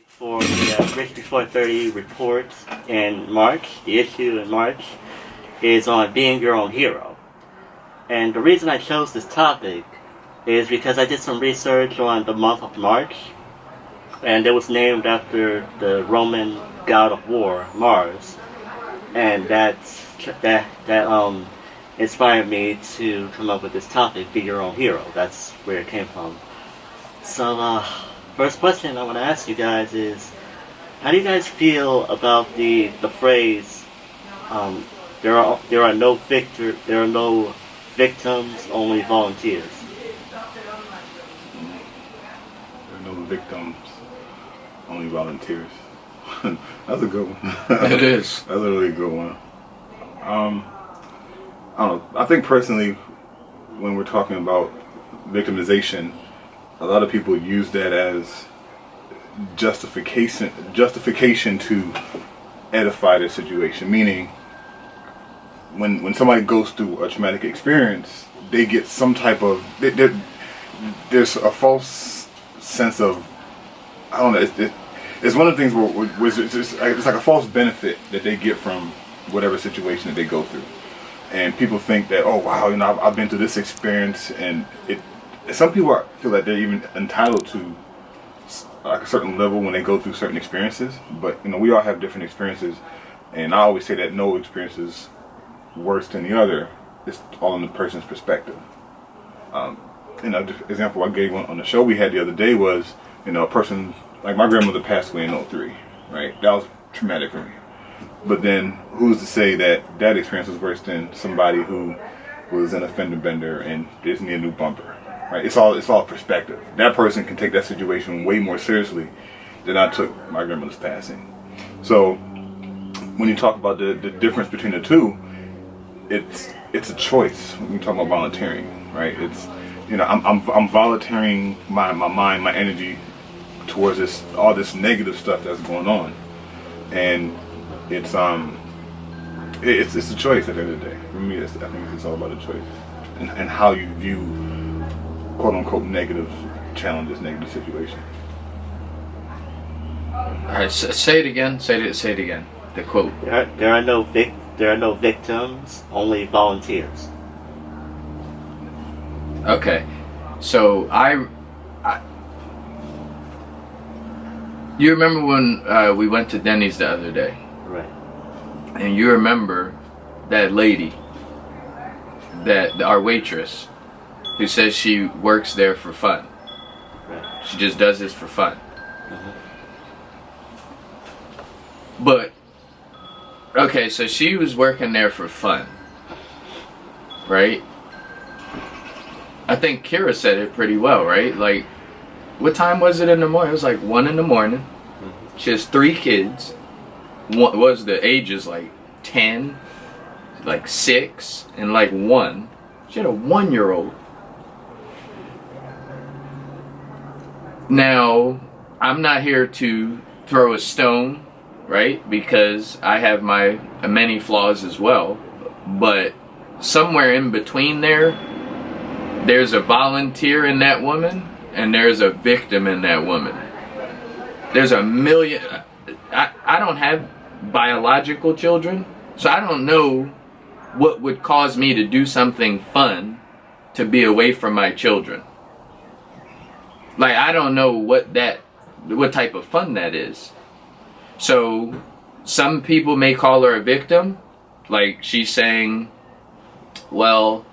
For the Rich Before 30 report in March, the issue in March, is on being your own hero. And the reason I chose this topic is because I did some research on the month of March, and it was named after the Roman god of war, Mars. And that inspired me to come up with this topic, be your own hero. That's where it came from. So, first question I want to ask you guys is, how do you guys feel about the phrase, there are no victims, only volunteers? There are no victims, only volunteers. That's a good one. It is. That's a really good one. I don't know. I think personally, when we're talking about victimization, a lot of people use that as justification to edify their situation. Meaning, when somebody goes through a traumatic experience, they get some type of there's a false sense of, I don't know. It's one of the things where it's like a false benefit that they get from whatever situation that they go through, and people think that, oh wow, I've been through this experience, and some people feel that they're even entitled to like a certain level when they go through certain experiences. But we all have different experiences, and I always say that no experience is worse than the other. It's all in the person's perspective. The example I gave on the show we had the other day was, a person like my grandmother passed away in '03, right? That was traumatic for me. But then who's to say that experience was worse than somebody who was an fender bender and just need a new bumper? Right? It's all perspective. That person can take that situation way more seriously than I took my grandmother's passing. So when you talk about the difference between the two, it's a choice. When you talk about volunteering, right? It's I'm volunteering my mind, my energy towards all this negative stuff that's going on, and it's a choice at the end of the day. For me, I think it's all about a choice and how you view quote unquote negative challenges, negative situations. All right, say it again. Say it again. The quote. There are no victims, only volunteers. Okay, so you remember when we went to Denny's the other day? Right. And you remember that lady, our waitress, who says she works there for fun. Right. She just does this for fun. Mm-hmm. But, okay, so she was working there for fun, right? I think Kira said it pretty well, right? Like, what time was it in the morning? It was like 1 in the morning. Mm-hmm. She has 3 kids. One was the ages like 10, like 6, and like 1. She had a 1-year-old. Now, I'm not here to throw a stone, right? Because I have my many flaws as well. But somewhere in between there's a volunteer in that woman, and there's a victim in that woman. There's a million. I don't have biological children, so I don't know what would cause me to do something fun to be away from my children. Like, I don't know what type of fun that is. So some people may call her a victim, like she's saying, well,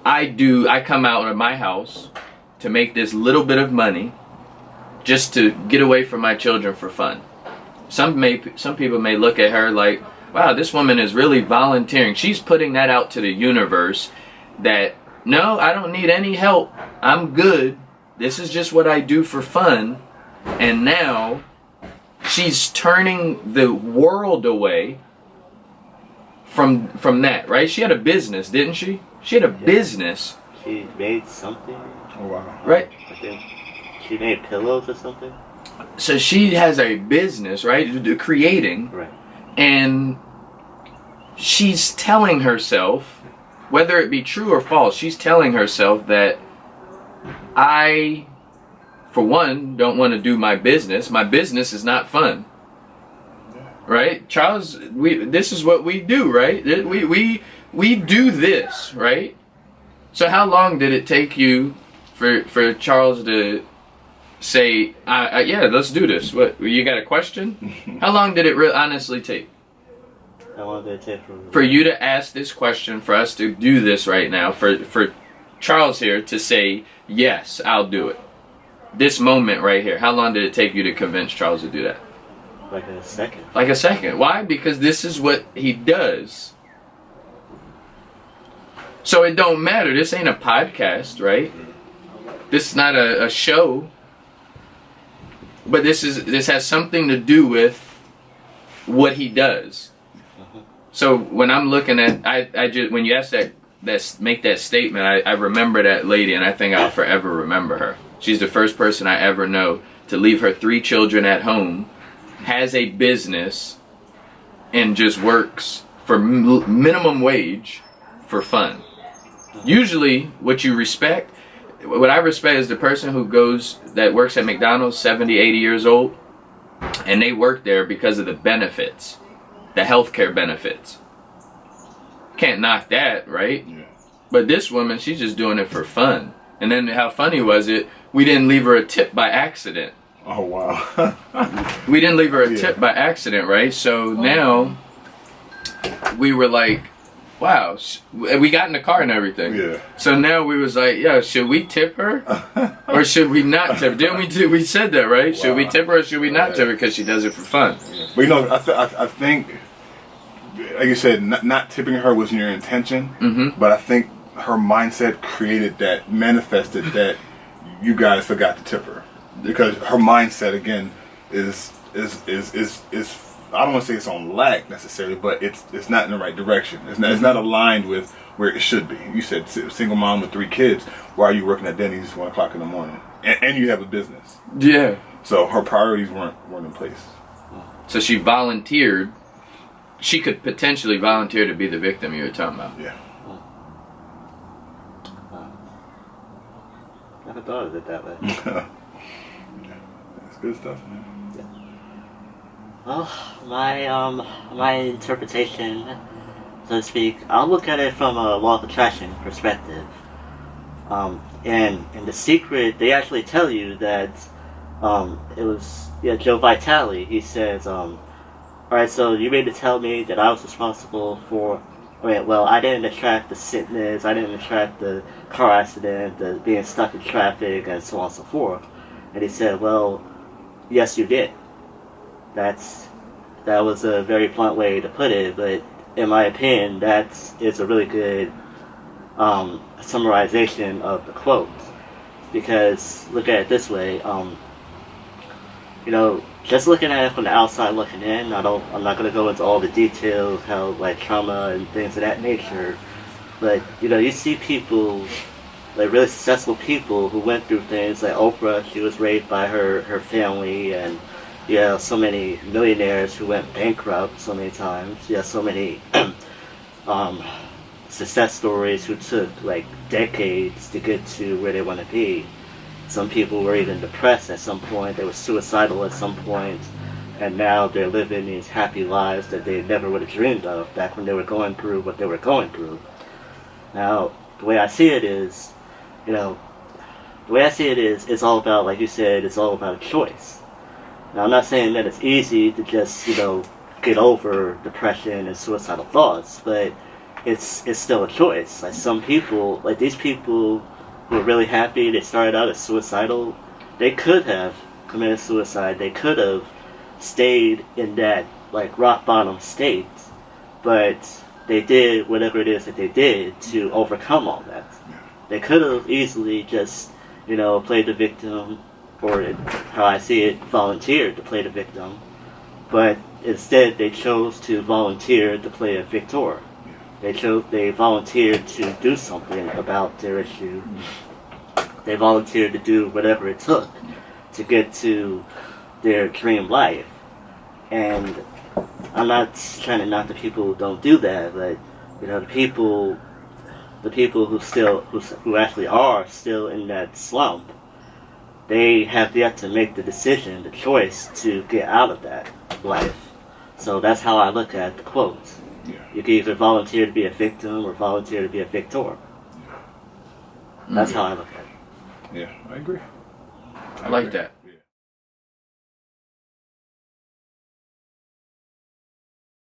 I come out of my house to make this little bit of money just to get away from my children for fun. Some people may look at her like, wow, this woman is really volunteering. She's putting that out to the universe that, no, I don't need any help. I'm good. This is just what I do for fun. And now she's turning the world away from that, right? She had a business, didn't she? She had a business. She made something. Oh wow! Right. I think she made pillows or something. So she has a business, right? Creating. Right. And she's telling herself, whether it be true or false, she's telling herself that I for one, don't want to do my business. My business is not fun. Right? Charles, this is what we do, right? We do this, right? So how long did it take you for Charles to say, yeah, let's do this? What, you got a question? How long did it honestly take? How long did it take for you to ask this question, for us to do this right now, for Charles here to say, yes, I'll do it? This moment right here, how long did it take you to convince Charles to do that? Like a second. Like a second. Why? Because this is what he does. So it don't matter. This ain't a podcast, right? This is not a show. But this has something to do with what he does. So when I'm looking at, I just, when you ask make that statement, I remember that lady, and I think I'll forever remember her. She's the first person I ever know to leave her 3 children at home, has a business, and just works for minimum wage for fun. Usually what I respect is the person that works at McDonald's, 70, 80 years old, and they work there because of the benefits, the healthcare benefits. Can't knock that, right? Yeah. But this woman, she's just doing it for fun. And then how funny was it? We didn't leave her a tip by accident. Oh, wow. We didn't leave her a tip by accident, right? So now we were like, wow. We got in the car and everything. Yeah. So now we was like, yeah, should we tip her? Or should we not tip her? Didn't we said that, right? Wow. Should we tip her or should we not tip her because she does it for fun? But I think, like you said, not tipping her was your intention, but I think her mindset manifested that you guys forgot to tip her. Because her mindset, again, is I don't want to say it's on lack necessarily, but it's not in the right direction. It's not aligned with where it should be. You said single mom with 3 kids. Why are you working at Denny's 1 o'clock in the morning? And you have a business. Yeah. So her priorities weren't in place. So she volunteered. She could potentially volunteer to be the victim you were talking about. Yeah. I never thought of it that way. It's good stuff, man. Well, my interpretation, so to speak, I'll look at it from a law of attraction perspective. And in The Secret, they actually tell you that it was Joe Vitale. He says, all right, so you mean to tell me that I was responsible for? Well, I didn't attract the sickness, I didn't attract the car accident, the being stuck in traffic, and so on and so forth. And he said, well, yes, you did. That was a very blunt way to put it, but in my opinion, that is a really good summarization of the quote. Because look at it this way, just looking at it from the outside looking in, I'm not going to go into all the details, how like trauma and things of that nature, but you see people, like really successful people who went through things like Oprah. She was raised by her family, and so many millionaires who went bankrupt so many times. So many success stories who took like decades to get to where they want to be. Some people were even depressed at some point. They were suicidal at some point, and now they're living these happy lives that they never would have dreamed of back when they were going through what they were going through. Now, the way I see it is, it's all about, like you said, it's all about a choice. Now, I'm not saying that it's easy to just, get over depression and suicidal thoughts, but it's still a choice. Like some people, like these people who are really happy, they started out as suicidal, they could have committed suicide, they could have stayed in that, like, rock bottom state, but they did whatever it is that they did to overcome all that. They could have easily just, played the victim, or how I see it, volunteered to play the victim, but instead they chose to volunteer to play a victor. They volunteered to do something about their issue. They volunteered to do whatever it took to get to their dream life. And I'm not trying to knock the people who don't do that, but the people who actually are still in that slump, they have yet to make the decision, the choice to get out of that life. So that's how I look at the quotes. Yeah. You can either volunteer to be a victim or volunteer to be a victor. That's how I look at it. Yeah, I agree. I like that.